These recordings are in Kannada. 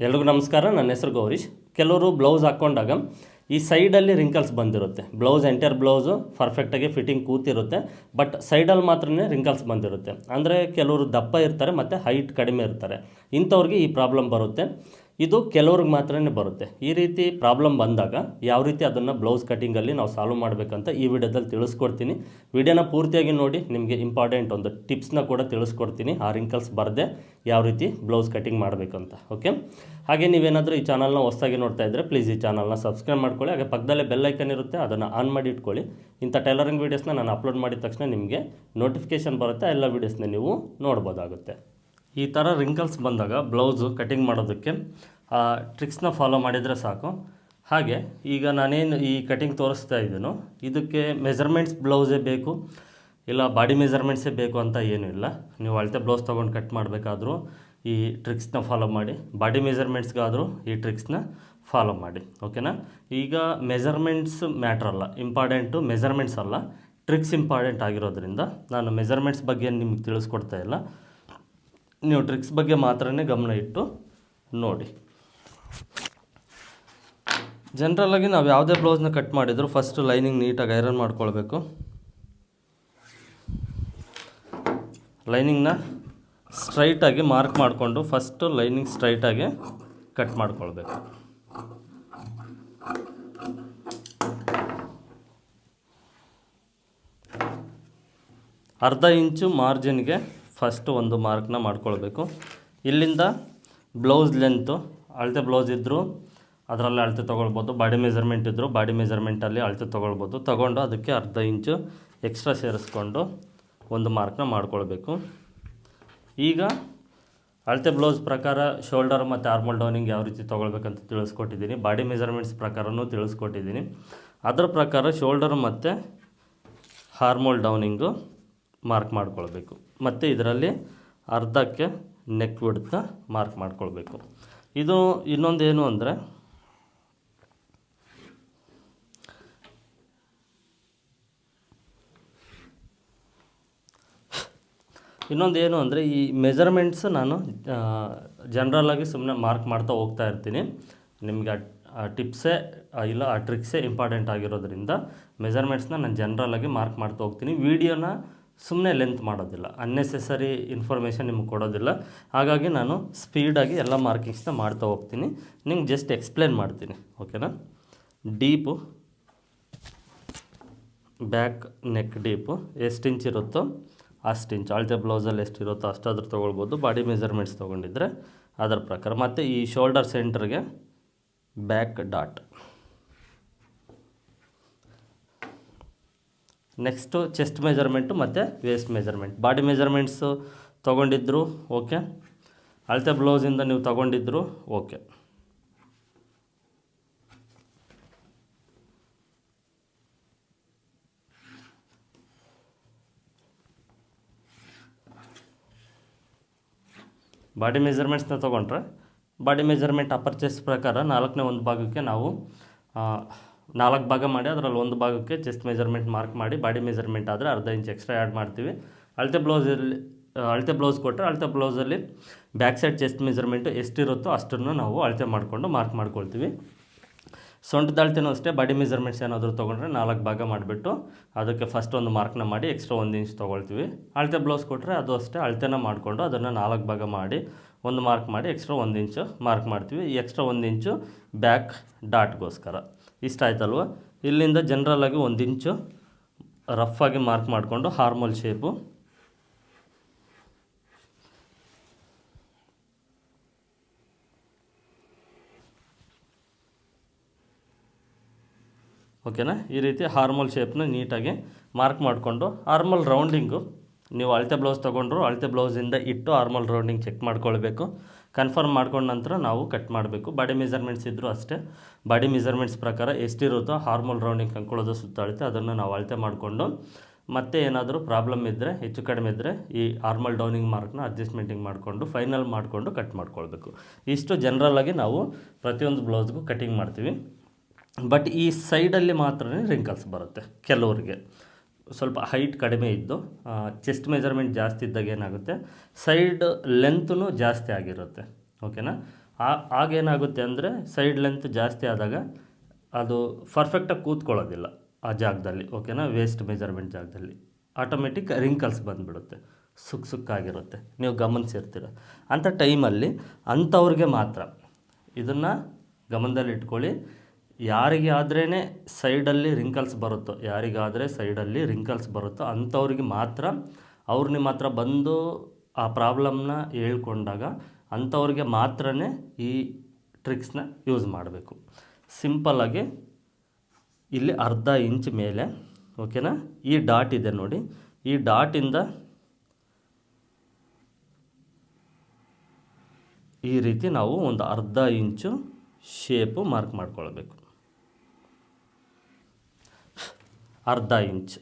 ಎಲ್ರಿಗೂ ನಮಸ್ಕಾರ. ನನ್ನ ಹೆಸರು ಗೌರೀಶ್. ಕೆಲವರು ಬ್ಲೌಸ್ ಹಾಕ್ಕೊಂಡಾಗ ಈ ಸೈಡಲ್ಲಿ ರಿಂಕಲ್ಸ್ ಬಂದಿರುತ್ತೆ. ಬ್ಲೌಸ್ ಎಂಟೈರ್ ಬ್ಲೌಸು ಪರ್ಫೆಕ್ಟಾಗಿ ಫಿಟ್ಟಿಂಗ್ ಕೂತಿರುತ್ತೆ, ಬಟ್ ಸೈಡಲ್ಲಿ ಮಾತ್ರನೇ ರಿಂಕಲ್ಸ್ ಬಂದಿರುತ್ತೆ. ಅಂದರೆ ಕೆಲವರು ದಪ್ಪ ಇರ್ತಾರೆ ಮತ್ತು ಹೈಟ್ ಕಡಿಮೆ ಇರ್ತಾರೆ. ಇಂಥವ್ರಿಗೆ ಈ ಪ್ರಾಬ್ಲಮ್ ಬರುತ್ತೆ. ಇದು ಕೆಲವ್ರಿಗೆ ಮಾತ್ರನೇ ಬರುತ್ತೆ. ಈ ರೀತಿ ಪ್ರಾಬ್ಲಮ್ ಬಂದಾಗ ಯಾವ ರೀತಿ ಅದನ್ನು ಬ್ಲೌಸ್ ಕಟ್ಟಿಂಗಲ್ಲಿ ನಾವು ಸಾಲ್ವ್ ಮಾಡಬೇಕಂತ ಈ ವಿಡಿಯೋದಲ್ಲಿ ತಿಳಿಸ್ಕೊಡ್ತೀನಿ. ವಿಡಿಯೋನ ಪೂರ್ತಿಯಾಗಿ ನೋಡಿ, ನಿಮಗೆ ಇಂಪಾರ್ಟೆಂಟ್ ಒಂದು ಟಿಪ್ಸ್ನ ಕೂಡ ತಿಳಿಸ್ಕೊಡ್ತೀನಿ. ಆ ರಿಂಕಲ್ಸ್ ಬರದೆ ಯಾವ ರೀತಿ ಬ್ಲೌಸ್ ಕಟ್ಟಿಂಗ್ ಮಾಡಬೇಕಂತ. ಓಕೆ, ಹಾಗೆ ನೀವೇನಾದರೂ ಈ ಚಾನಲ್ನ ಹೊಸದಾಗಿ ನೋಡ್ತಾ ಇದ್ದರೆ ಪ್ಲೀಸ್ ಈ ಚಾನಲ್ನ ಸಬ್ಸ್ಕ್ರೈಬ್ ಮಾಡ್ಕೊಳ್ಳಿ. ಹಾಗೆ ಪಕ್ಕದಲ್ಲೇ ಬೆಲ್ ಐಕನ್ ಇರುತ್ತೆ, ಅದನ್ನು ಆನ್ ಮಾಡಿ ಇಟ್ಕೊಳ್ಳಿ. ಇಂಥ ಟೈಲರಿಂಗ್ ವೀಡಿಯೋಸ್ನ ನಾನು ಅಪ್ಲೋಡ್ ಮಾಡಿದ ತಕ್ಷಣ ನಿಮಗೆ ನೋಟಿಫಿಕೇಷನ್ ಬರುತ್ತೆ. ಎಲ್ಲ ವೀಡಿಯೋಸ್ನ ನೀವು ನೋಡ್ಬೋದಾಗುತ್ತೆ. ಈ ಥರ ರಿಂಕಲ್ಸ್ ಬಂದಾಗ ಬ್ಲೌಸು ಕಟಿಂಗ್ ಮಾಡೋದಕ್ಕೆ ಟ್ರಿಕ್ಸ್ನ ಫಾಲೋ ಮಾಡಿದರೆ ಸಾಕು. ಹಾಗೆ ಈಗ ನಾನೇನು ಈ ಕಟಿಂಗ್ ತೋರಿಸ್ತಾ ಇದ್ದೀನೋ ಇದಕ್ಕೆ ಮೆಜರ್ಮೆಂಟ್ಸ್ ಬ್ಲೌಸೇ ಬೇಕು, ಇಲ್ಲ ಬಾಡಿ ಮೆಜರ್ಮೆಂಟ್ಸೇ ಬೇಕು ಅಂತ ಏನೂ ಇಲ್ಲ. ನೀವು ಅಳತೆ ಬ್ಲೌಸ್ ತೊಗೊಂಡು ಕಟ್ ಮಾಡಬೇಕಾದ್ರೂ ಈ ಟ್ರಿಕ್ಸ್ನ ಫಾಲೋ ಮಾಡಿ, ಬಾಡಿ ಮೆಜರ್ಮೆಂಟ್ಸ್ಗಾದರೂ ಈ ಟ್ರಿಕ್ಸ್ನ ಫಾಲೋ ಮಾಡಿ. ಓಕೆನಾ? ಈಗ ಮೆಜರ್ಮೆಂಟ್ಸ್ ಮ್ಯಾಟ್ರ್ ಅಲ್ಲ, ಇಂಪಾರ್ಟೆಂಟು ಮೆಜರ್ಮೆಂಟ್ಸ್ ಅಲ್ಲ, ಟ್ರಿಕ್ಸ್ ಇಂಪಾರ್ಟೆಂಟ್ ಆಗಿರೋದ್ರಿಂದ ನಾನು ಮೆಜರ್ಮೆಂಟ್ಸ್ ಬಗ್ಗೆ ನಿಮಗೆ ತಿಳಿಸ್ಕೊಡ್ತಾ ಇಲ್ಲ. ನೀವು ಟ್ರಿಕ್ಸ್ ಬಗ್ಗೆ ಮಾತ್ರನೇ ಗಮನ ಇಟ್ಟು ನೋಡಿ. ಜನರಲಾಗಿ ನಾವು ಯಾವುದೇ ಬ್ಲೌಸ್ನ ಕಟ್ ಮಾಡಿದರೂ ಫಸ್ಟು ಲೈನಿಂಗ್ ನೀಟಾಗಿ ಐರನ್ ಮಾಡ್ಕೊಳ್ಬೇಕು. ಲೈನಿಂಗ್ನ ಸ್ಟ್ರೈಟಾಗಿ ಮಾರ್ಕ್ ಮಾಡಿಕೊಂಡು ಫಸ್ಟು ಲೈನಿಂಗ್ ಸ್ಟ್ರೈಟಾಗಿ ಕಟ್ ಮಾಡ್ಕೊಳ್ಬೇಕು. ಅರ್ಧ ಇಂಚು ಮಾರ್ಜಿನ್ಗೆ ಫಸ್ಟು ಒಂದು ಮಾರ್ಕ್ನ ಮಾಡ್ಕೊಳ್ಬೇಕು. ಇಲ್ಲಿಂದ ಬ್ಲೌಸ್ ಲೆಂತು, ಅಳತೆ ಬ್ಲೌಸ್ ಇದ್ದರೂ ಅದರಲ್ಲಿ ಅಳತೆ ತೊಗೊಳ್ಬೋದು, ಬಾಡಿ ಮೆಜರ್ಮೆಂಟ್ ಇದ್ದರೂ ಬಾಡಿ ಮೆಜರ್ಮೆಂಟಲ್ಲಿ ಅಳತೆ ತೊಗೊಳ್ಬೋದು. ತೊಗೊಂಡು ಅದಕ್ಕೆ ಅರ್ಧ ಇಂಚು ಎಕ್ಸ್ಟ್ರಾ ಸೇರಿಸ್ಕೊಂಡು ಒಂದು ಮಾರ್ಕ್ನ ಮಾಡ್ಕೊಳ್ಬೇಕು. ಈಗ ಅಳತೆ ಬ್ಲೌಸ್ ಪ್ರಕಾರ ಶೋಲ್ಡರ್ ಮತ್ತು ಆರ್ಮೋಲ್ ಡೌನಿಂಗ್ ಯಾವ ರೀತಿ ತೊಗೊಳ್ಬೇಕಂತ ತಿಳಿಸ್ಕೊಟ್ಟಿದ್ದೀನಿ. Body measurements ಪ್ರಕಾರನೂ ತಿಳಿಸ್ಕೊಟ್ಟಿದ್ದೀನಿ. ಅದರ ಪ್ರಕಾರ ಶೋಲ್ಡರ್ ಮತ್ತು ಆರ್ಮೋಲ್ ಡೌನಿಂಗು ಮಾರ್ಕ್ ಮಾಡ್ಕೊಳ್ಬೇಕು. ಮತ್ತು ಇದರಲ್ಲಿ ಅರ್ಧಕ್ಕೆ ನೆಕ್ ವಿಡ್ತ್ನ ಮಾರ್ಕ್ ಮಾಡ್ಕೊಳ್ಬೇಕು. ಇದು ಇನ್ನೊಂದೇನು ಅಂದರೆ, ಈ ಮೆಜರ್ಮೆಂಟ್ಸ್ ನಾನು ಜನರಲಾಗಿ ಸುಮ್ಮನೆ ಮಾರ್ಕ್ ಮಾಡ್ತಾ ಹೋಗ್ತಾ ಇರ್ತೀನಿ. ನಿಮಗೆ ಆ ಟಿಪ್ಸೇ ಇಲ್ಲ, ಆ ಟ್ರಿಕ್ಸೇ ಇಂಪಾರ್ಟೆಂಟ್ ಆಗಿರೋದ್ರಿಂದ ಮೆಜರ್ಮೆಂಟ್ಸ್ನ ನಾನು ಜನರಲಾಗಿ ಮಾರ್ಕ್ ಮಾಡ್ತಾ ಹೋಗ್ತೀನಿ. ವೀಡಿಯೋನ ಸುಮ್ಮನೆ ಲೆಂತ್ ಮಾಡೋದಿಲ್ಲ, ಅನ್ನೆಸೆಸರಿ ಇನ್ಫಾರ್ಮೇಷನ್ ನಿಮಗೆ ಕೊಡೋದಿಲ್ಲ. ಹಾಗಾಗಿ ನಾನು ಸ್ಪೀಡಾಗಿ ಎಲ್ಲ ಮಾರ್ಕಿಂಗ್ಸ್ನ ಮಾಡ್ತಾ ಹೋಗ್ತೀನಿ. ನಿಮ್ಗೆ ಜಸ್ಟ್ ಎಕ್ಸ್ಪ್ಲೇನ್ ಮಾಡ್ತೀನಿ. ಓಕೆನಾ? ಡೀಪು ಬ್ಯಾಕ್ ನೆಕ್ ಡೀಪು ಎಷ್ಟು ಇಂಚ್ ಇರುತ್ತೋ ಅಷ್ಟು ಇಂಚ್, ಅಳತೆ ಬ್ಲೌಸಲ್ಲಿ ಎಷ್ಟಿರುತ್ತೋ ಅಷ್ಟಾದ್ರೂ ತೊಗೊಳ್ಬೋದು. ಬಾಡಿ ಮೆಜರ್ಮೆಂಟ್ಸ್ ತೊಗೊಂಡಿದ್ರೆ ಅದರ ಪ್ರಕಾರ. ಮತ್ತು ಈ ಶೋಲ್ಡರ್ ಸೆಂಟ್ರಿಗೆ back dot. Next chest measurement ಮತ್ತು ವೇಸ್ಟ್ ಮೆಜರ್ಮೆಂಟ್. ಬಾಡಿ ಮೆಜರ್ಮೆಂಟ್ಸು ತೊಗೊಂಡಿದ್ರು ಓಕೆ, ಅಳತೆ ಬ್ಲೌಸಿಂದ ನೀವು ತೊಗೊಂಡಿದ್ರು ಓಕೆ. ಬಾಡಿ ಮೆಜರ್ಮೆಂಟ್ಸ್ನ ತೊಗೊಂಡ್ರೆ ಬಾಡಿ ಮೆಜರ್ಮೆಂಟ್ ಅಪ್ಪರ್ ಚೆಸ್ಟ್ ಪ್ರಕಾರ 4ನೇ ಒಂದು ಭಾಗಕ್ಕೆ ನಾವು 4 ಭಾಗ ಮಾಡಿ ಅದರಲ್ಲಿ ಒಂದು ಭಾಗಕ್ಕೆ ಚೆಸ್ಟ್ ಮೆಜರ್ಮೆಂಟ್ ಮಾರ್ಕ್ ಮಾಡಿ, ಬಾಡಿ ಮೆಜರ್ಮೆಂಟ್ ಆದರೆ ಅರ್ಧ ಇಂಚ್ ಎಕ್ಸ್ಟ್ರಾ ಆ್ಯಡ್ ಮಾಡ್ತೀವಿ. ಅಳತೆ ಬ್ಲೌಸ್ ಕೊಟ್ಟರೆ ಅಳತೆ ಬ್ಲೌಸಲ್ಲಿ ಬ್ಯಾಕ್ ಸೈಡ್ ಚೆಸ್ಟ್ ಮೆಜರ್ಮೆಂಟು ಎಷ್ಟಿರುತ್ತೋ ಅಷ್ಟನ್ನು ನಾವು ಅಳತೆ ಮಾಡಿಕೊಂಡು ಮಾರ್ಕ್ ಮಾಡ್ಕೊಳ್ತೀವಿ. ಸೊಂಟದ ಅಳತೆನೂ ಅಷ್ಟೇ, ಬಾಡಿ ಮೆಜರ್ಮೆಂಟ್ಸ್ ಏನಾದರೂ ತೊಗೊಂಡ್ರೆ 4 ಭಾಗ ಮಾಡಿಬಿಟ್ಟು ಅದಕ್ಕೆ ಫಸ್ಟ್ ಒಂದು ಮಾರ್ಕ್ನ ಮಾಡಿ ಎಕ್ಸ್ಟ್ರಾ 1 ಇಂಚ್ ತೊಗೊಳ್ತೀವಿ. ಅಳತೆ ಬ್ಲೌಸ್ ಕೊಟ್ಟರೆ ಅದು ಅಷ್ಟೇ, ಅಳತೆನ ಮಾಡಿಕೊಂಡು ಅದನ್ನು 4 ಭಾಗ ಮಾಡಿ ಒಂದು ಮಾರ್ಕ್ ಮಾಡಿ ಎಕ್ಸ್ಟ್ರಾ 1 ಇಂಚು ಮಾರ್ಕ್ ಮಾಡ್ತೀವಿ. ಈ ಎಕ್ಸ್ಟ್ರಾ 1 ಇಂಚು ಬ್ಯಾಕ್ ಡಾಟ್ಗೋಸ್ಕರ. ಇಷ್ಟ ಆಯ್ತಲ್ವ? ಇಲ್ಲಿಂದ ಜನರಲಾಗಿ 1 ಇಂಚು ರಫಾಗಿ ಮಾರ್ಕ್ ಮಾಡಿಕೊಂಡು ಹಾರ್ಮೋಲ್ ಶೇಪು, ಓಕೆನಾ? ಈ ರೀತಿ ಹಾರ್ಮೋಲ್ ಶೇಪ್ನ ನೀಟಾಗಿ ಮಾರ್ಕ್ ಮಾಡಿಕೊಂಡು ಆರ್ಮೋಲ್ ರೌಂಡಿಂಗು ನೀವು ಅಳತೆ ಬ್ಲೌಸ್ ತೊಗೊಂಡ್ರು ಅಳತೆ ಬ್ಲೌಸಿಂದ ಇಟ್ಟು ಆರ್ಮೋಲ್ ರೌಂಡಿಂಗ್ ಚೆಕ್ ಮಾಡ್ಕೊಳ್ಬೇಕು. ಕನ್ಫರ್ಮ್ ಮಾಡ್ಕೊಂಡ ನಂತರ ನಾವು ಕಟ್ ಮಾಡಬೇಕು. ಬಾಡಿ ಮೆಜರ್ಮೆಂಟ್ಸ್ ಇದ್ದರೂ ಅಷ್ಟೇ, ಬಾಡಿ ಮೆಜರ್ಮೆಂಟ್ಸ್ ಪ್ರಕಾರ ಎಷ್ಟಿರುತ್ತೋ ಹಾರ್ಮೋಲ್ ರೌಂಡಿಂಗ್ ಕಂಕೊಳ್ಳೋದು ಸುತ್ತ ಅಳತೆ ಅದನ್ನು ನಾವು ಅಳತೆ ಮಾಡಿಕೊಂಡು, ಮತ್ತೆ ಏನಾದರೂ ಪ್ರಾಬ್ಲಮ್ ಇದ್ದರೆ, ಹೆಚ್ಚು ಕಡಿಮೆ ಇದ್ದರೆ ಈ ಆರ್ಮೋಲ್ ಡೌನಿಂಗ್ ಮಾರ್ಕ್ನ ಅಡ್ಜಸ್ಟ್ಮೆಂಟಿಂಗ್ ಮಾಡಿಕೊಂಡು ಫೈನಲ್ ಮಾಡಿಕೊಂಡು ಕಟ್ ಮಾಡ್ಕೊಳ್ಬೇಕು. ಇಷ್ಟು ಜನರಲಾಗಿ ನಾವು ಪ್ರತಿಯೊಂದು ಬ್ಲೌಸ್ಗೂ ಕಟಿಂಗ್ ಮಾಡ್ತೀವಿ. ಬಟ್ ಈ ಸೈಡಲ್ಲಿ ಮಾತ್ರ ರಿಂಕಲ್ಸ್ ಬರುತ್ತೆ. ಕೆಲವರಿಗೆ ಸ್ವಲ್ಪ ಹೈಟ್ ಕಡಿಮೆ ಇದ್ದು ಚೆಸ್ಟ್ ಮೆಜರ್ಮೆಂಟ್ ಜಾಸ್ತಿ ಇದ್ದಾಗ ಏನಾಗುತ್ತೆ, ಸೈಡ್ ಲೆಂತ್ನೂ ಜಾಸ್ತಿ ಆಗಿರುತ್ತೆ. ಓಕೆನಾ? ಆಗೇನಾಗುತ್ತೆ ಅಂದರೆ ಸೈಡ್ ಲೆಂತ್ ಜಾಸ್ತಿ ಆದಾಗ ಅದು ಪರ್ಫೆಕ್ಟಾಗಿ ಕೂತ್ಕೊಳ್ಳೋದಿಲ್ಲ ಆ ಜಾಗದಲ್ಲಿ, ಓಕೆನಾ. ವೇಸ್ಟ್ ಮೆಜರ್ಮೆಂಟ್ ಜಾಗದಲ್ಲಿ ಆಟೋಮೆಟಿಕ್ ರಿಂಕಲ್ಸ್ ಬಂದುಬಿಡುತ್ತೆ, ಸುಕ್ಕಾಗಿರುತ್ತೆ, ನೀವು ಗಮನಿಸಿರ್ತೀರ. ಅಂಥ ಟೈಮಲ್ಲಿ ಅಂಥವ್ರಿಗೆ ಮಾತ್ರ ಇದನ್ನು ಗಮನದಲ್ಲಿ ಇಟ್ಕೊಳ್ಳಿ. ಯಾರಿಗೆ ಆದ್ರೇ ಸೈಡಲ್ಲಿ ರಿಂಕಲ್ಸ್ ಬರುತ್ತೋ ಅಂಥವ್ರಿಗೆ ಮಾತ್ರ, ಅವ್ರು ನಿಮ್ಮ ಹತ್ರ ಬಂದು ಆ ಪ್ರಾಬ್ಲಮ್ನ ಹೇಳ್ಕೊಂಡಾಗ ಅಂಥವ್ರಿಗೆ ಮಾತ್ರ ಈ ಟ್ರಿಕ್ಸ್ನ ಯೂಸ್ ಮಾಡಬೇಕು. ಸಿಂಪಲ್ಲಾಗಿ ಇಲ್ಲಿ ಅರ್ಧ ಇಂಚ್ ಮೇಲೆ, ಓಕೆನಾ, ಈ ಡಾಟ್ ಇದೆ ನೋಡಿ, ಈ ಡಾಟಿಂದ ಈ ರೀತಿ ನಾವು ಒಂದು ಅರ್ಧ ಇಂಚು ಶೇಪು ಮಾರ್ಕ್ ಮಾಡ್ಕೊಳ್ಬೇಕು. ಅರ್ಧ ಇಂಚ್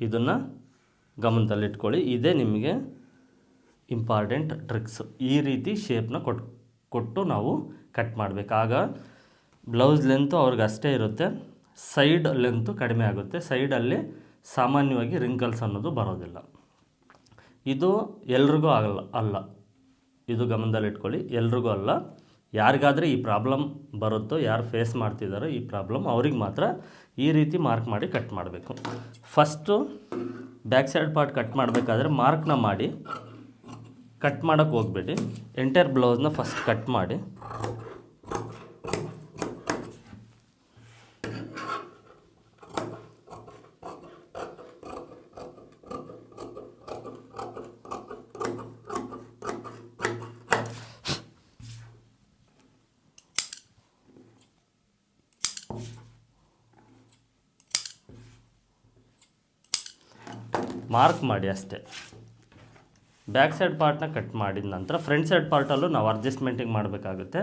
ಇದನ್ನು ಗಮನದಲ್ಲಿಟ್ಕೊಳ್ಳಿ. ಇದೇ ನಿಮಗೆ ಇಂಪಾರ್ಟೆಂಟ್ ಟ್ರಿಕ್ಸ್. ಈ ರೀತಿ ಶೇಪ್ನ ಕೊಟ್ಟು ನಾವು ಕಟ್ ಮಾಡಬೇಕು. ಆಗ ಬ್ಲೌಸ್ ಲೆಂತು ಅವ್ರಿಗೆ ಅಷ್ಟೇ ಇರುತ್ತೆ, ಸೈಡ್ ಲೆಂತು ಕಡಿಮೆ ಆಗುತ್ತೆ. ಸೈಡಲ್ಲಿ ಸಾಮಾನ್ಯವಾಗಿ ರಿಂಕಲ್ಸ್ ಅನ್ನೋದು ಬರೋದಿಲ್ಲ. ಇದು ಎಲ್ರಿಗೂ ಅಲ್ಲ, ಇದು ಗಮನದಲ್ಲಿಟ್ಕೊಳ್ಳಿ, ಎಲ್ರಿಗೂ ಅಲ್ಲ. ಯಾರಿಗಾದರೆ ಈ ಪ್ರಾಬ್ಲಮ್ ಬರುತ್ತೋ, ಯಾರು ಫೇಸ್ ಮಾಡ್ತಿದ್ದಾರೋ ಈ ಪ್ರಾಬ್ಲಮ್, ಅವ್ರಿಗೆ ಮಾತ್ರ ಈ ರೀತಿ ಮಾರ್ಕ್ ಮಾಡಿ ಕಟ್ ಮಾಡಬೇಕು. First back side part cut ಮಾಡಬೇಕಾದ್ರೆ ಮಾರ್ಕ್ನ ಮಾಡಿ ಕಟ್ ಮಾಡೋಕ್ಕೆ ಹೋಗಬೇಡಿ. ಎಂಟೈರ್ ಬ್ಲೌಸ್ನ ಫಸ್ಟ್ ಕಟ್ ಮಾಡಿ ಮಾರ್ಕ್ ಮಾಡಿ ಅಷ್ಟೇ. ಬ್ಯಾಕ್ ಸೈಡ್ ಪಾರ್ಟ್ನ ಕಟ್ ಮಾಡಿದ ನಂತರ ಫ್ರಂಟ್ ಸೈಡ್ ಪಾರ್ಟಲ್ಲೂ ನಾವು ಅಡ್ಜಸ್ಟ್ಮೆಂಟಿಂಗ್ ಮಾಡಬೇಕಾಗುತ್ತೆ.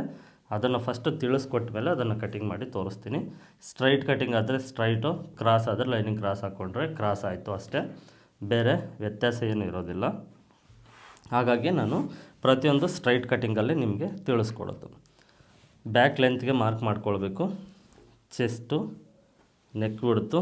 ಅದನ್ನು ಫಸ್ಟು ತಿಳಿಸ್ಕೊಟ್ಟ ಮೇಲೆ ಅದನ್ನು ಕಟಿಂಗ್ ಮಾಡಿ ತೋರಿಸ್ತೀನಿ. ಸ್ಟ್ರೈಟ್ ಕಟಿಂಗ್ ಆದರೆ ಸ್ಟ್ರೈಟು, ಕ್ರಾಸ್ ಆದರೆ ಲೈನಿಂಗ್ ಕ್ರಾಸ್ ಹಾಕ್ಕೊಂಡ್ರೆ ಕ್ರಾಸ್ ಆಯಿತು ಅಷ್ಟೇ, ಬೇರೆ ವ್ಯತ್ಯಾಸ ಏನೂ ಇರೋದಿಲ್ಲ. ಹಾಗಾಗಿ ನಾನು ಪ್ರತಿಯೊಂದು ಸ್ಟ್ರೈಟ್ ಕಟಿಂಗಲ್ಲಿ ನಿಮಗೆ ತಿಳಿಸ್ಕೊಡೋದು. ಬ್ಯಾಕ್ ಲೆಂತ್ಗೆ ಮಾರ್ಕ್ ಮಾಡ್ಕೊಳ್ಬೇಕು. ಚೆಸ್ಟು, ನೆಕ್ ಬಿಡ್ತು,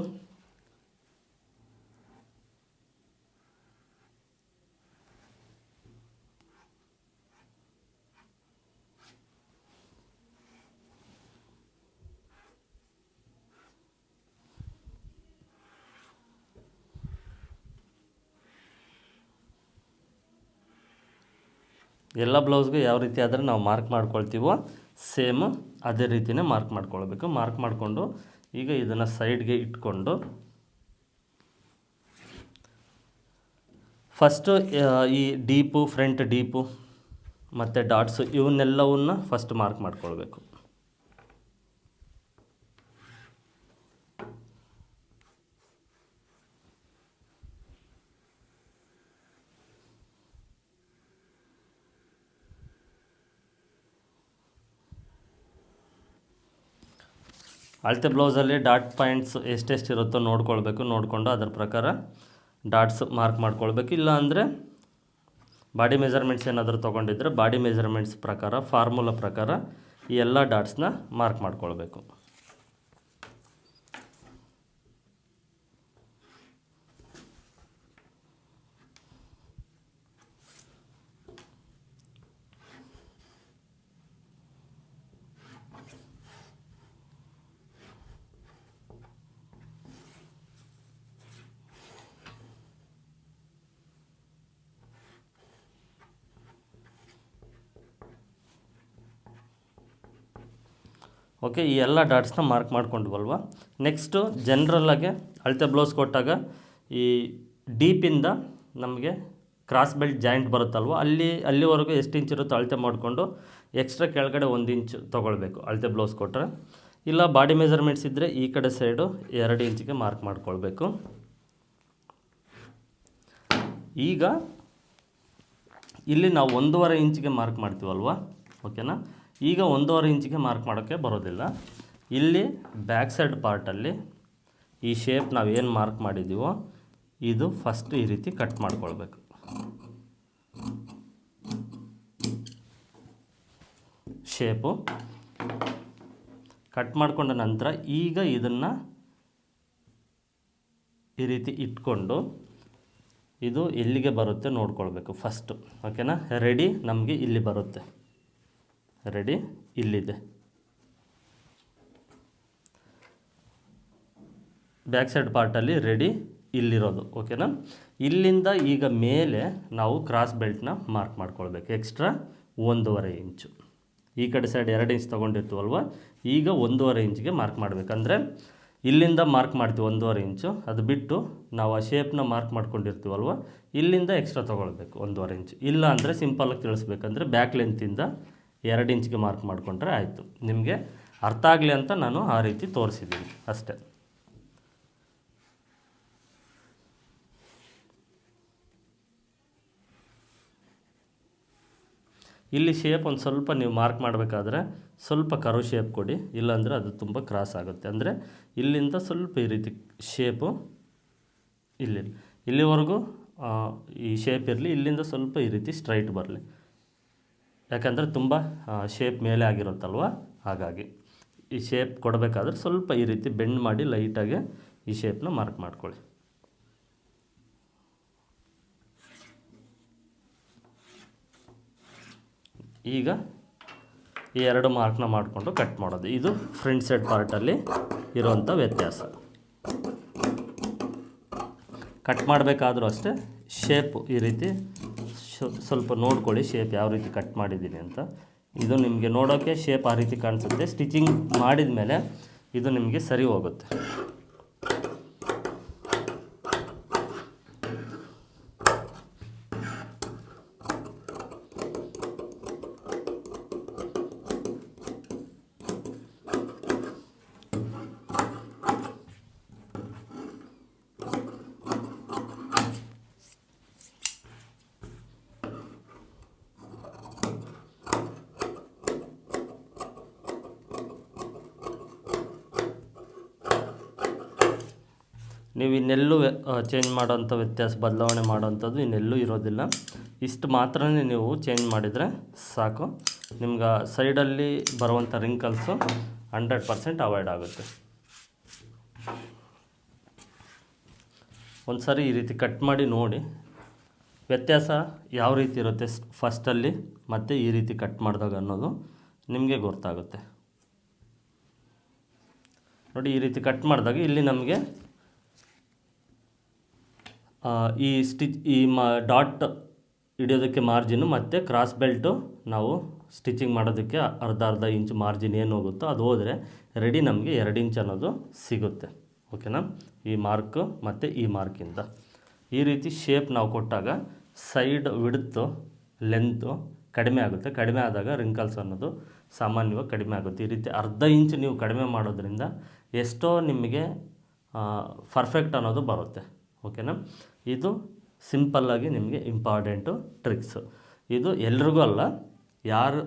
ಎಲ್ಲ ಬ್ಲೌಸ್ಗೂ ಯಾವ ರೀತಿ ಆದರೆ ನಾವು ಮಾರ್ಕ್ ಮಾಡ್ಕೊಳ್ತೀವೋ ಸೇಮು ಅದೇ ರೀತಿಯೇ ಮಾರ್ಕ್ ಮಾಡ್ಕೊಳ್ಬೇಕು. ಮಾರ್ಕ್ ಮಾಡಿಕೊಂಡು ಈಗ ಇದನ್ನು ಸೈಡ್ಗೆ ಇಟ್ಕೊಂಡು ಫಸ್ಟು ಈ ಡೀಪು, ಫ್ರಂಟ್ ಡೀಪು ಮತ್ತು ಡಾಟ್ಸು ಇವನ್ನೆಲ್ಲವನ್ನು ಫಸ್ಟ್ ಮಾರ್ಕ್ ಮಾಡ್ಕೊಳ್ಬೇಕು. ಅಳತೆ ಬ್ಲೌಸಲ್ಲಿ ಡಾಟ್ ಪಾಯಿಂಟ್ಸ್ ಎಷ್ಟೆಷ್ಟಿರುತ್ತೋ ನೋಡ್ಕೊಳ್ಬೇಕು. ನೋಡಿಕೊಂಡು ಅದರ ಪ್ರಕಾರ ಡಾಟ್ಸ್ ಮಾರ್ಕ್ ಮಾಡ್ಕೊಳ್ಬೇಕು. ಇಲ್ಲ ಅಂದರೆ ಬಾಡಿ ಮೆಜರ್ಮೆಂಟ್ಸ್ ಏನಾದರೂ ತೊಗೊಂಡಿದ್ರೆ ಬಾಡಿ ಮೆಜರ್ಮೆಂಟ್ಸ್ ಪ್ರಕಾರ, ಫಾರ್ಮುಲಾ ಪ್ರಕಾರ ಈ ಎಲ್ಲ ಡಾಟ್ಸ್ನ ಮಾರ್ಕ್ ಮಾಡ್ಕೊಳ್ಬೇಕು. ಓಕೆ, ಈ ಎಲ್ಲ ಡಾಟ್ಸ್ನ ಮಾರ್ಕ್ ಮಾಡ್ಕೊಂಡ್ವಲ್ವ. ನೆಕ್ಸ್ಟು ಜನ್ರಲ್ಲಾಗೆ ಅಳತೆ ಬ್ಲೌಸ್ ಕೊಟ್ಟಾಗ ಈ ಡೀಪಿಂದ ನಮಗೆ ಕ್ರಾಸ್ ಬೆಲ್ಟ್ ಜಾಯಿಂಟ್ ಬರುತ್ತಲ್ವ, ಅಲ್ಲಿವರೆಗೂ ಎಷ್ಟು ಇಂಚ್ ಇರುತ್ತೋ ಅಳತೆ ಮಾಡಿಕೊಂಡು ಎಕ್ಸ್ಟ್ರಾ ಕೆಳಗಡೆ 1 ಇಂಚ್ ತೊಗೊಳ್ಬೇಕು ಅಳತೆ ಬ್ಲೌಸ್ ಕೊಟ್ಟರೆ. ಇಲ್ಲ ಬಾಡಿ ಮೆಜರ್ಮೆಂಟ್ಸ್ ಇದ್ದರೆ ಈ ಕಡೆ ಸೈಡು 2 ಇಂಚಿಗೆ ಮಾರ್ಕ್ ಮಾಡ್ಕೊಳ್ಬೇಕು. ಈಗ ಇಲ್ಲಿ ನಾವು 1.5 ಇಂಚಿಗೆ ಮಾರ್ಕ್ ಮಾಡ್ತೀವಲ್ವ, ಓಕೆನಾ. ಈಗ 1.5 ಇಂಚಿಗೆ ಮಾರ್ಕ್ ಮಾಡೋಕ್ಕೆ ಬರೋದಿಲ್ಲ. ಇಲ್ಲಿ ಬ್ಯಾಕ್ ಸೈಡ್ ಪಾರ್ಟಲ್ಲಿ ಈ ಶೇಪ್ ನಾವು ಏನು ಮಾರ್ಕ್ ಮಾಡಿದ್ದೀವೋ ಇದು ಫಸ್ಟ್ ಈ ರೀತಿ ಕಟ್ ಮಾಡ್ಕೊಳ್ಬೇಕು. ಶೇಪು ಕಟ್ ಮಾಡಿಕೊಂಡ ನಂತರ ಈಗ ಇದನ್ನು ಈ ರೀತಿ ಇಟ್ಕೊಂಡು ಇದು ಎಲ್ಲಿಗೆ ಬರುತ್ತೆ ನೋಡ್ಕೊಳ್ಬೇಕು ಫಸ್ಟು, ಓಕೆನಾ. ರೆಡಿ ನಮಗೆ ಇಲ್ಲಿ ಬರುತ್ತೆ, ರೆಡಿ ಇಲ್ಲಿದೆ. ಬ್ಯಾಕ್ ಸೈಡ್ ಪಾರ್ಟಲ್ಲಿ ರೆಡಿ ಇಲ್ಲಿರೋದು. ಓಕೆನಾ. ಇಲ್ಲಿಂದ ಈಗ ಮೇಲೆ ನಾವು ಕ್ರಾಸ್ ಬೆಲ್ಟ್ನ ಮಾರ್ಕ್ ಮಾಡ್ಕೊಳ್ಬೇಕು. ಎಕ್ಸ್ಟ್ರಾ 1.5 ಇಂಚು. ಈ ಕಡೆ ಸೈಡ್ 2 ಇಂಚ್ ತೊಗೊಂಡಿರ್ತೀವಲ್ವ, ಈಗ 1.5 ಇಂಚಿಗೆ ಮಾರ್ಕ್ ಮಾಡಬೇಕಂದ್ರೆ ಇಲ್ಲಿಂದ ಮಾರ್ಕ್ ಮಾಡ್ತೀವಿ 1.5 ಇಂಚು. ಅದು ಬಿಟ್ಟು ನಾವು ಆ ಶೇಪ್ನ ಮಾರ್ಕ್ ಮಾಡ್ಕೊಂಡಿರ್ತೀವಲ್ವ, ಇಲ್ಲಿಂದ ಎಕ್ಸ್ಟ್ರಾ ತೊಗೊಳ್ಬೇಕು 1.5 ಇಂಚು. ಇಲ್ಲ ಅಂದರೆ ಸಿಂಪಲಾಗಿ ತಿಳಿಸ್ಬೇಕಂದ್ರೆ ಬ್ಯಾಕ್ ಲೆಂತಿಂದ 2 ಇಂಚಿಗೆ ಮಾರ್ಕ್ ಮಾಡಿಕೊಂಡ್ರೆ ಆಯಿತು. ನಿಮಗೆ ಅರ್ಥ ಆಗಲಿ ಅಂತ ನಾನು ಆ ರೀತಿ ತೋರಿಸಿದ್ದೀನಿ ಅಷ್ಟೇ. ಇಲ್ಲಿ ಶೇಪ್ ಒಂದು ಸ್ವಲ್ಪ ನೀವು ಮಾರ್ಕ್ ಮಾಡಬೇಕಾದ್ರೆ ಸ್ವಲ್ಪ ಕರ್ವ್ ಶೇಪ್ ಕೊಡಿ, ಇಲ್ಲಾಂದರೆ ಅದು ತುಂಬ ಕ್ರಾಸ್ ಆಗುತ್ತೆ. ಅಂದರೆ ಇಲ್ಲಿಂದ ಸ್ವಲ್ಪ ಈ ರೀತಿ ಶೇಪು ಇಲ್ಲಿವರೆಗೂ ಈ ಶೇಪ್ ಇರಲಿ, ಇಲ್ಲಿಂದ ಸ್ವಲ್ಪ ಈ ರೀತಿ ಸ್ಟ್ರೈಟ್ ಬರಲಿ. ಯಾಕಂದರೆ ತುಂಬ ಶೇಪ್ ಮೇಲೆ ಆಗಿರುತ್ತಲ್ವ, ಹಾಗಾಗಿ ಈ ಶೇಪ್ ಕೊಡಬೇಕಾದ್ರೆ ಸ್ವಲ್ಪ ಈ ರೀತಿ ಬೆಂಡ್ ಮಾಡಿ ಲೈಟಾಗಿ ಈ ಶೇಪ್ನ ಮಾರ್ಕ್ ಮಾಡ್ಕೊಳ್ಳಿ. ಈಗ ಈ 2 ಮಾರ್ಕ್ನ ಮಾಡಿಕೊಂಡು ಕಟ್ ಮಾಡೋದು. ಇದು ಫ್ರಂಟ್ ಸೈಡ್ ಪಾರ್ಟಲ್ಲಿ ಇರುವಂಥ ವ್ಯತ್ಯಾಸ. ಕಟ್ ಮಾಡಬೇಕಾದ್ರೂ ಅಷ್ಟೇ ಶೇಪು ಈ ರೀತಿ ಸ್ವಲ್ಪ ನೋಡ್ಕೊಳ್ಳಿ, ಶೇಪ್ ಯಾವ ರೀತಿ ಕಟ್ ಮಾಡಿದ್ದೀನಿ ಅಂತ. ಇದು ನಿಮಗೆ ನೋಡೋಕ್ಕೆ ಶೇಪ್ ಆ ರೀತಿ ಕಾಣಿಸುತ್ತೆ. ಸ್ಟಿಚಿಂಗ್ ಮಾಡಿದ ಮೇಲೆ ಇದು ನಿಮಗೆ ಸರಿ ಹೋಗುತ್ತೆ. ನೀವು ಇನ್ನೆಲ್ಲೂ ಚೇಂಜ್ ಮಾಡೋಂಥ ವ್ಯತ್ಯಾಸ ಬದಲಾವಣೆ ಮಾಡೋವಂಥದ್ದು ಇನ್ನೆಲ್ಲೂ ಇರೋದಿಲ್ಲ. ಇಷ್ಟು ಮಾತ್ರ ನೀವು ಚೇಂಜ್ ಮಾಡಿದರೆ ಸಾಕು. ನಿಮ್ಗೆ ಸೈಡಲ್ಲಿ ಬರುವಂಥ ರಿಂಕಲ್ಸು 100% ಅವಾಯ್ಡ್ ಆಗುತ್ತೆ. ಒಂದು ಸಾರಿ ಈ ರೀತಿ ಕಟ್ ಮಾಡಿ ನೋಡಿ ವ್ಯತ್ಯಾಸ ಯಾವ ರೀತಿ ಇರುತ್ತೆ ಫಸ್ಟಲ್ಲಿ ಮತ್ತು ಈ ರೀತಿ ಕಟ್ ಮಾಡಿದಾಗ ಅನ್ನೋದು ನಿಮಗೆ ಗೊತ್ತಾಗುತ್ತೆ. ನೋಡಿ, ಈ ರೀತಿ ಕಟ್ ಮಾಡಿದಾಗ ಇಲ್ಲಿ ನಮಗೆ ಈ ಡಾಟ್ ಹಿಡಿಯೋದಕ್ಕೆ ಮಾರ್ಜಿನು ಮತ್ತು ಕ್ರಾಸ್ ಬೆಲ್ಟು ನಾವು ಸ್ಟಿಚಿಂಗ್ ಮಾಡೋದಕ್ಕೆ ಅರ್ಧ ಇಂಚ್ ಮಾರ್ಜಿನ್ ಏನು ಹೋಗುತ್ತೋ ಅದು ಹೋದರೆ ರೆಡಿ ನಮಗೆ 2 ಇಂಚ್ ಅನ್ನೋದು ಸಿಗುತ್ತೆ. ಓಕೆನಾ. ಈ ಮಾರ್ಕು ಮತ್ತು ಈ ಮಾರ್ಕಿಂದ ಈ ರೀತಿ ಶೇಪ್ ನಾವು ಕೊಟ್ಟಾಗ ಸೈಡ್ ವಿಡ್ತು ಲೆಂತು ಕಡಿಮೆ ಆಗುತ್ತೆ. ಕಡಿಮೆ ಆದಾಗ ರಿಂಕಲ್ಸ್ ಅನ್ನೋದು ಸಾಮಾನ್ಯವಾಗಿ ಕಡಿಮೆ ಆಗುತ್ತೆ. ಈ ರೀತಿ ಅರ್ಧ ಇಂಚ್ ನೀವು ಕಡಿಮೆ ಮಾಡೋದ್ರಿಂದ ಎಷ್ಟೋ ನಿಮಗೆ ಪರ್ಫೆಕ್ಟ್ ಅನ್ನೋದು ಬರುತ್ತೆ. ಓಕೆನಾ. ಇದು ಸಿಂಪಲ್ಲಾಗಿ ನಿಮಗೆ ಇಂಪಾರ್ಟೆಂಟು ಟ್ರಿಕ್ಸು. ಇದು ಎಲ್ರಿಗೂ ಅಲ್ಲ, ಯಾರು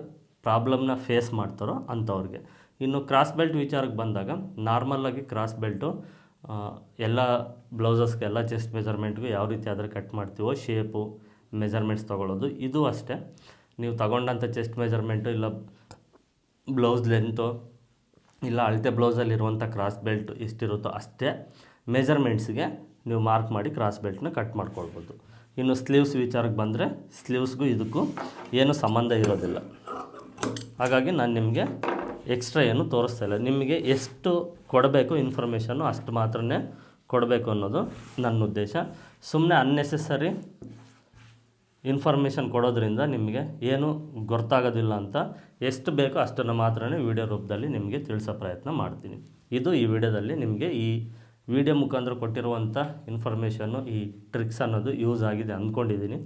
ಪ್ರಾಬ್ಲಮ್ನ ಫೇಸ್ ಮಾಡ್ತಾರೋ ಅಂಥವ್ರಿಗೆ. ಇನ್ನು ಕ್ರಾಸ್ ಬೆಲ್ಟ್ ವಿಚಾರಕ್ಕೆ ಬಂದಾಗ ನಾರ್ಮಲ್ಲಾಗಿ ಕ್ರಾಸ್ ಬೆಲ್ಟು ಎಲ್ಲ ಬ್ಲೌಸಸ್ಗೆ ಎಲ್ಲ ಚೆಸ್ಟ್ ಮೆಜರ್ಮೆಂಟ್ಗೂ ಯಾವ ರೀತಿ ಆದರೆ ಕಟ್ ಮಾಡ್ತೀವೋ ಶೇಪು ಮೆಜರ್ಮೆಂಟ್ಸ್ ತೊಗೊಳ್ಳೋದು. ಇದು ಅಷ್ಟೇ, ನೀವು ತಗೊಂಡಂಥ ಚೆಸ್ಟ್ ಮೆಜರ್ಮೆಂಟು ಇಲ್ಲ ಬ್ಲೌಸ್ ಲೆಂತು ಇಲ್ಲ ಅಳತೆ ಬ್ಲೌಸಲ್ಲಿರುವಂಥ ಕ್ರಾಸ್ ಬೆಲ್ಟ್ ಎಷ್ಟಿರುತ್ತೋ ಅಷ್ಟೇ ಮೆಜರ್ಮೆಂಟ್ಸ್ಗೆ ನೀವು ಮಾರ್ಕ್ ಮಾಡಿ ಕ್ರಾಸ್ ಬೆಲ್ಟ್ನ ಕಟ್ ಮಾಡ್ಕೊಳ್ಬೋದು. ಇನ್ನು ಸ್ಲೀವ್ಸ್ ವಿಚಾರಕ್ಕೆ ಬಂದರೆ ಸ್ಲೀವ್ಸ್ಗೂ ಇದಕ್ಕೂ ಏನು ಸಂಬಂಧ ಇರೋದಿಲ್ಲ. ಹಾಗಾಗಿ ನಾನು ನಿಮಗೆ ಎಕ್ಸ್ಟ್ರಾ ಏನು ತೋರಿಸ್ತಾ ಇಲ್ಲ. ನಿಮಗೆ ಎಷ್ಟು ಕೊಡಬೇಕು ಇನ್ಫಾರ್ಮೇಷನ್ನು ಅಷ್ಟು ಮಾತ್ರನೇ ಕೊಡಬೇಕು ಅನ್ನೋದು ನನ್ನ ಉದ್ದೇಶ. ಸುಮ್ಮನೆ ಅನ್ನೆಸೆಸರಿ ಇನ್ಫಾರ್ಮೇಷನ್ ಕೊಡೋದ್ರಿಂದ ನಿಮಗೆ ಏನು ಗೊತ್ತಾಗೋದಿಲ್ಲ ಅಂತ ಎಷ್ಟು ಬೇಕೋ ಅಷ್ಟನ್ನು ಮಾತ್ರನೇ ವಿಡಿಯೋ ರೂಪದಲ್ಲಿ ನಿಮಗೆ ತಿಳಿಸೋ ಪ್ರಯತ್ನ ಮಾಡ್ತೀನಿ. ಇದು ಈ ವಿಡಿಯೋದಲ್ಲಿ ನಿಮಗೆ ಈ ವಿಡಿಯೋ ಮುಖಾಂತರ ಕೊಟ್ಟಿರುವಂಥ ಇನ್ಫಾರ್ಮೇಷನ್ನು ಈ ಟ್ರಿಕ್ಸ್ ಅನ್ನೋದು ಯೂಸ್ ಆಗಿದೆ ಅಂದ್ಕೊಂಡಿದ್ದೀನಿ.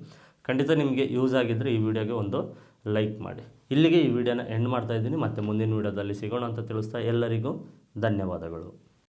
ಖಂಡಿತ ನಿಮಗೆ ಯೂಸ್ ಆಗಿದ್ದರೆ ಈ ವಿಡಿಯೋಗೆ ಒಂದು ಲೈಕ್ ಮಾಡಿ. ಇಲ್ಲಿಗೆ ಈ ವಿಡಿಯೋನ ಎಂಡ್ ಮಾಡ್ತಾಯಿದ್ದೀನಿ. ಮತ್ತು ಮುಂದಿನ ವಿಡಿಯೋದಲ್ಲಿ ಸಿಗೋಣ ಅಂತ ತಿಳಿಸ್ತಾ ಎಲ್ಲರಿಗೂ ಧನ್ಯವಾದಗಳು.